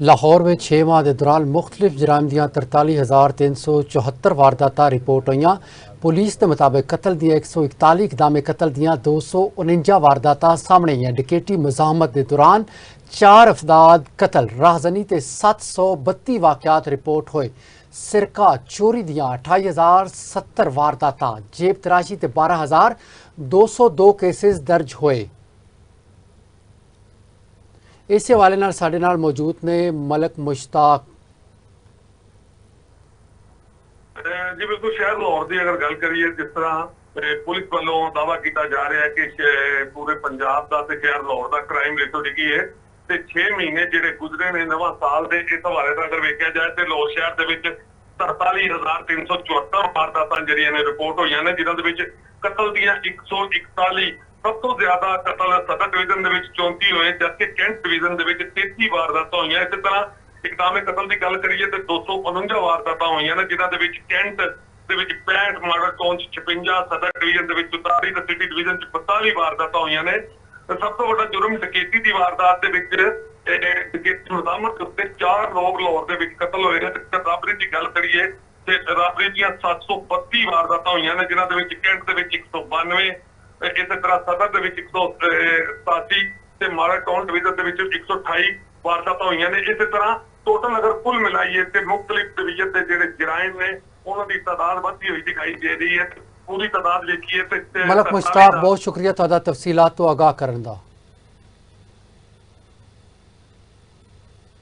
लाहौर में 6 माह के दौरान मुख्तलिफ जराइम दियां 43,374 वारदातां रिपोर्ट होईयां। पुलिस के मुताबिक कतल दियां 141 इकदामे कतल दियां 249 वारदातां सामने आईयां। डकैती मज़ाहमत के दौरान 4 अफराद कतल, राहजनी ते 732 वाक़यात रिपोर्ट होए। सिरका चोरी दियां 28,070 वारदातां, जेब तराशी ते 12,202 केसेस दर्ज होए। इस हवाले नाल साडे नाल मौजूद ने मलक मुश्ताक। जी बिल्कुल, शहर लाहौर की अगर गल करिए, जिस तरह पुलिस वालों दावा किया जा रहा है कि पूरे पंजाब का ते शहर लाहौर का क्राइम रेटो डिगी है ते 6 महीने जिहड़े गुजरे ने नवां साल दे, इस हवाले से अगर वेख्या जाए तो लाहौर शहर दे विच 43,374 वारदातां जिहड़ियां ने रिपोर्ट होईयां ने, जिन्हां दे विच कतल दियां 141, सब तो ज्यादा कतल सदर डिवीजन 34 होए, जबकि कैंट डिवीजन 33 वारदातां होईयां। इस तरह इकदामे कतल की गल करिए तो 249 वारदातां होईयां ने, जिन्हां दे विच कैंट दे विच 65, मॉडल टाउन 56, सदर डिवीजन 44 ते सिटी डिवीजन 42 वारदातां होईयां ने। सब तो बड़ा जुर्म डकैती की वारदात दे विच डकैती मज़ाहमत उत्ते 4 लोग लाहौर दे विच कतल होए ने। ते राबरी की गल करिए ते राबरी दियां 732 वारदातां होईयां ने, जिन्हां दे विच कैंट दे विच 192, इस तरह सदर दे विच 187 ते मॉडल टाउन डिवीजन दे विच 128 वारदातां होईयां ने। इस तरह टोटल अगर कुल मिलाइए तो मुख्तलिफ डिवीजन के जिहड़े जराइम ने उन्हां दी तादाद वधदी हुई दिखाई दे रही है। पूरी तादाद देखिए तो मलक मुश्ताक, बहुत शुक्रिया तुहाडा तफसीलात तो आगाह करन दा।